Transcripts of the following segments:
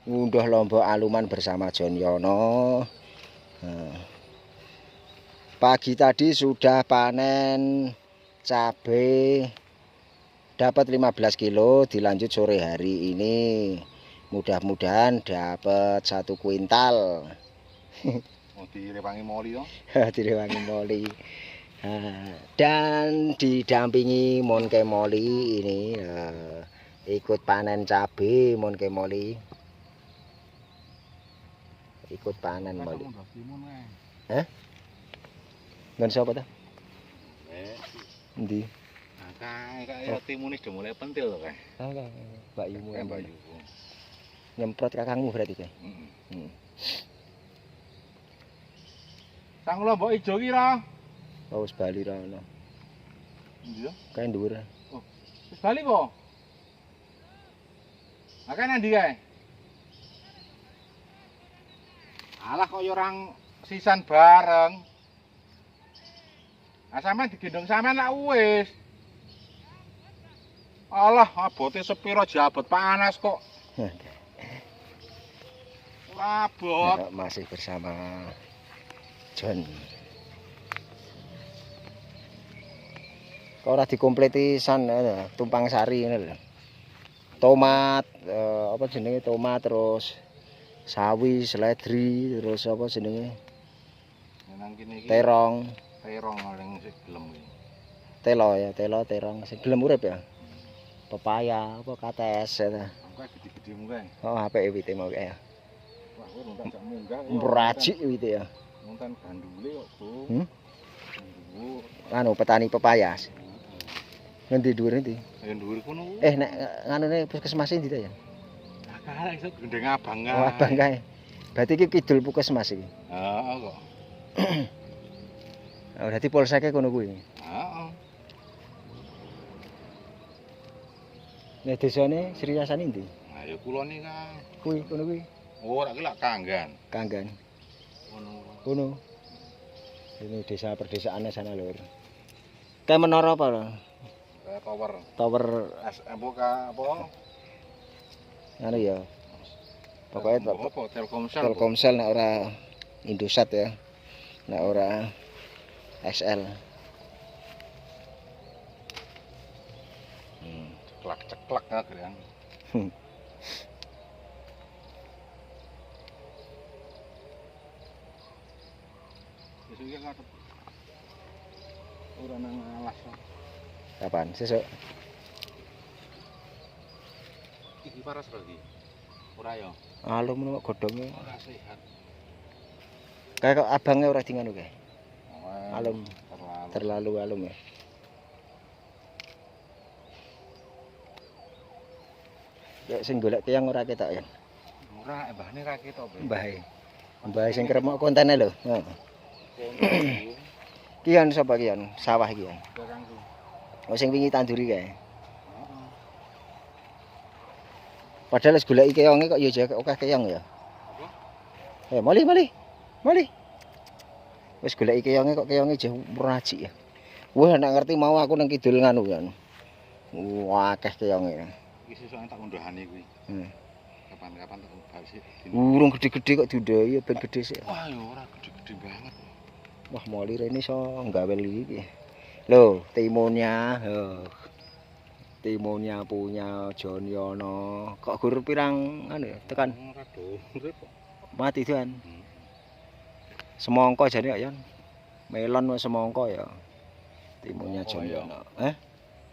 ngunduh lomba aluman bersama John Yono. Nah, pagi tadi sudah panen cabai dapat 15 kilo, dilanjut sore hari ini mudah-mudahan dapat 1 kuintal. Mau direwangi moli toh? Direwangi moli. Dan didampingi Monke Moli ini ikut panen cabai Monke Moli. Ikut panen Moli. Hah? Ngan sapa ta? Endi? Kayak timune sudah mulai pentil loh kayak. Mbak Yumu. Mbak Yumu. Nyemprot kakangmu berarti kayak. Sang lombok ijo kira. Oh, wis bali ra ono. Iya. Kae dhuwur. Oh. Wis bali po? Akeh nang ndi kae? Alah kok yo orang sisan bareng. Ah sampean digendong sampean lak wis. Alah, abote sepiro jabot panas kok. Abot. Masih bersama John. Kok ora dikompleti san tumpang sari ngene lho. Tomat apa jenenge tomat terus sawi, seledri, terus apa jenenge? Nang kene iki terong. Terong paling sing gelem iki. Telo ya, terong sing gelem urip ya. Pepaya apa kates ya. Angka gede-gede mu kae. Oh, apike wite mau kae ya. Wah, kok nuntak jak munggah. Meracik wite ya. Nonton gandule kok, Bung. Gandul. Anu petani pepaya. Ngendi dhuwur endi? Ya dhuwur kono. Nek nganune puskesmas ndi ta ya? Akeh iso gendeng abang kae. Oh, abang kae. Berarti iki kidul puskesmas iki. Heeh kok. Oh, dadi polseke kono kuwi. Heeh. Nek desane Sri Rasani ndi? Nah, ya kulone kae. Kuwi kono kuwi. Oh, ora ki lak Kanggan. Kanggan. Kono. Ini desa perdesaan sana lur. Kayak menara apa lho? Kayak tower. Tower apa? Anu ya. Pokoknya apa Telkomsel. Telkomsel nek ora Indosat ya. Nek ora XL. Ceklak ya kan. Sesuk iki ngadep. Ora nang alas. Kapan? Sesuk. Iki paras lagi. Ora ya. Alum ngono godhonge. Ora sehat. Kayak kok abangnya ora di nganu kae. Oh, Alum. Terlalu alum ya. Ya sing golek tiyang ora ketok ya. Ora, mbahne ra ketok, Mbahe. Mbahe sing kremok kontene lho. Heeh. Kian sapa kian? Sawah iki ya. Kakangku. Oh sing wingi tanduri kae. Padahal wis goleki keonge kok ya akeh keong ya. Apa? Mali. Wis goleki keonge kok keonge jeh meracik ya. Wah nek ngerti mau aku nang kidul nganu kan. Wah akeh keonge. Iki sesuk tak undhahane kuwi. Kapan-kapan tak ubah sih. Urung gede-gede kok diundhahi ben gede sih. Wah ya ora gede-gede banget. Wah moli rene iso nggawe iki. Loh, timunnya. Timunnya punya John Yono. Kok gur pirang anu ya tekan Ora durip kok. mati tuan. Semongko jane kok ya. Melon wis semongko ya. Timunnya John Yono.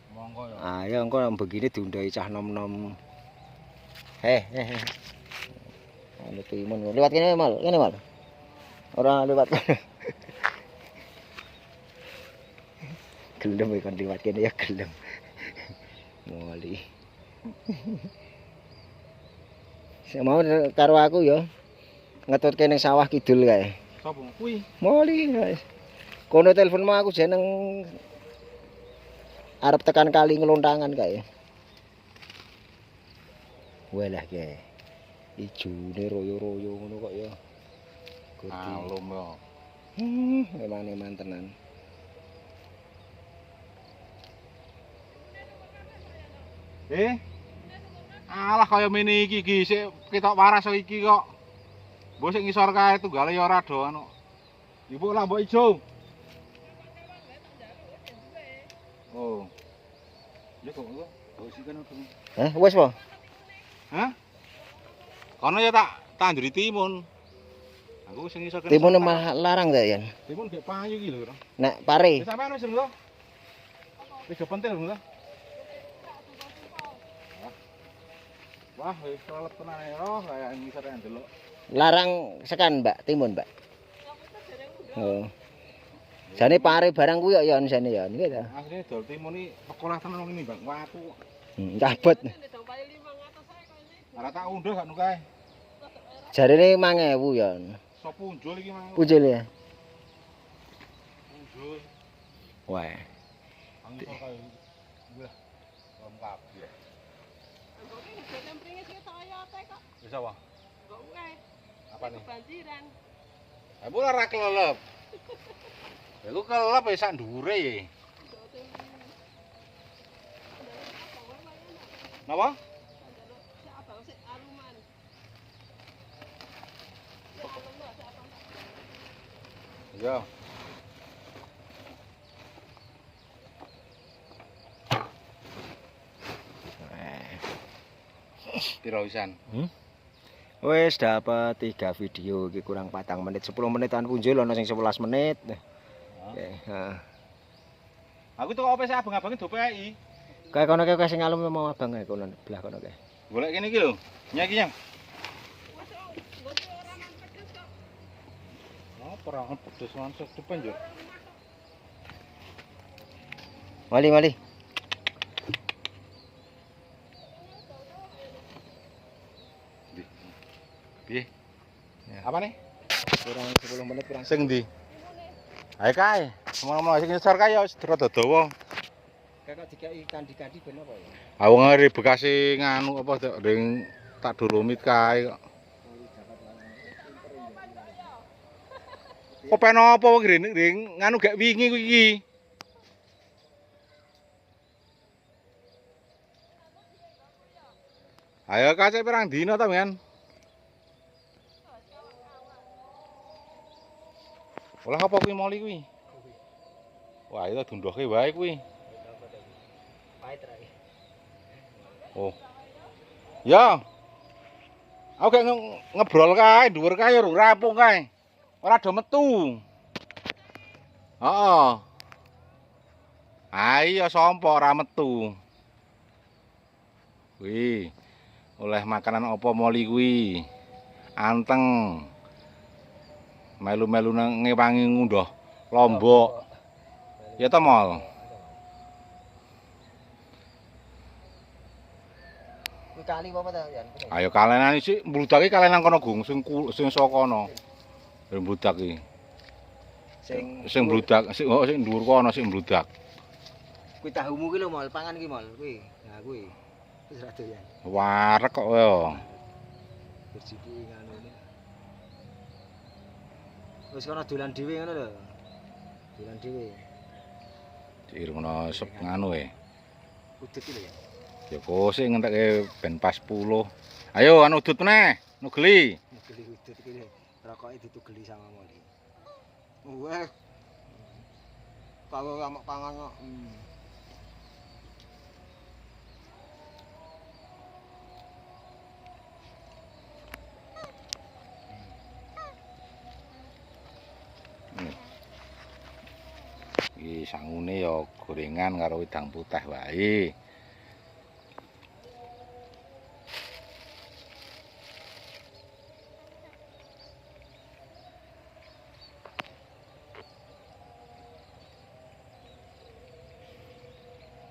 Monggo ya. Ah ya engko begini diundhahi cah nom-nom. Anu timun lewat kene mal. Ora lewat. Gelem kan liwat kene ya gelem. Moli. Sing mau karo aku ya. Ngetutke ning sawah kidul kae. Sopo kuwi? Moli. Kono teleponmu aku jeneng arep tekan kali ngelontangan kae. Walah kae. Ijune royo-royo ngono kok ya. Alum ya. Eman-eman tenan. Alah kaya mini iki sik ketok waras kok iki kok. Mbok sing ngisor kae tunggale ya ora do anu. Ibu lah mbok ijo. Oh. Ya kok sik kan opo. Wes po. Hah? Kono ya tak nduri timun. Aku sing ngisor kene. Timun mah larang ta, Yan? Timun gek payu iki lho. Nek pare. Wis sampean wis lho. Wis pentil lho. Wah, wis kelelep tenan ya roh, kaya ngisor yang delok. Larang sekan, Mbak, timun, Mbak. Oh. Jane pare barang kuwi ya jane ya, nggih ta. Asline dol timun iki sekolah tenan wong ini, Bang. Watu. Cabut. Ora tak unduh gak nukae. Jarene 5.000 ya. Sop punjul iki mang. Punjul ya. Punjul. Wah. Angin kaya wah. Rom kabeh. Wis apa? Apa nih? Kebanjiran. Aku ora kelelep. Aku kelelep ya sak ndure ya. Napa? Iya. Piro wisan? Wes dapat 3 video iki kurang 4 menit 10 menitan punjul ana sing 11 menit. Oke, heeh. Aku tuh opo sik abang-abange do PI. Kae kono kae sing alum mau abang kae kono belah kono kae. Golek kene iki lho. Nyaki nyang. Apa ora pedes langsung depan yo. Mali. Piye? Ya. Apa nih? Kurang 10 menit kurang. Sing ndi? Ayo kae. Ngomong sing ngisor kae ya wis rada dawa. Kae kok dikai kandi-kandi ben apa ya? Aku ngeri bekasi nganu apa ring tak dolomit kae kok. Kok pen apa wong ring nganu gak wingi kuwi iki. Ayo kace pirang dina ta, Men? Olah apa kuwi moli kuwi? Wah, itu dundoke wae kuwi. Pahit ra. Oh. Ya. Aku gak ngebrol kae, dhuwur kae ya rampung kae. Ora do metu. Heeh. Ayo sampo ora metu. Kuwi. Oleh makanan apa moli kuwi? Anteng. Melu-melu nang ngewangi ngundoh Lombok. Ya ta, Mol? Kuwi kali apa ta, Yan? Ayo kalenan iki mbludak iki kalenan kono Gung sing saka kono. Mbludak iki. Sing mbludak, sing dhuwur kono sing mbludak. Kuwi tahumu ki lho, Mol, pangan ki, Mol, kuwi. Nah, kuwi. Wis ra doyan. Warek kok yo. Berjiki nganu ini. Wis kono dolan dhewe ngono lho. Dolan dhewe. Dirungno sep nganu e. Udut iki lho ya. Ya kok sing ngentekke ben pas 10. Ayo anu udut meneh, nugeli. Nugeli udut iki rokoke ditugeli sama Moli. Wah. Kalau amak pangan kok. Iki sangune ya gorengan karo wedang putih wae.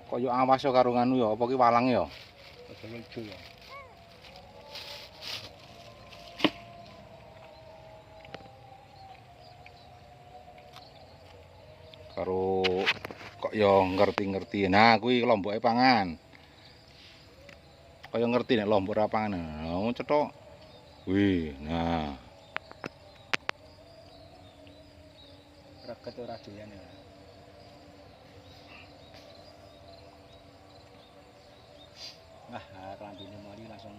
Kaya awas ya karo nganu ya, apa ki walang ya? Lucu ya. Karo kok ya ngerti-ngerti. Nah, kuwi lomboke pangan. Kaya ngerti nek lombok ora pangan. Nah, cetok. Wih, nah. Reget ora doyan ya. Wah, kelambine mari langsung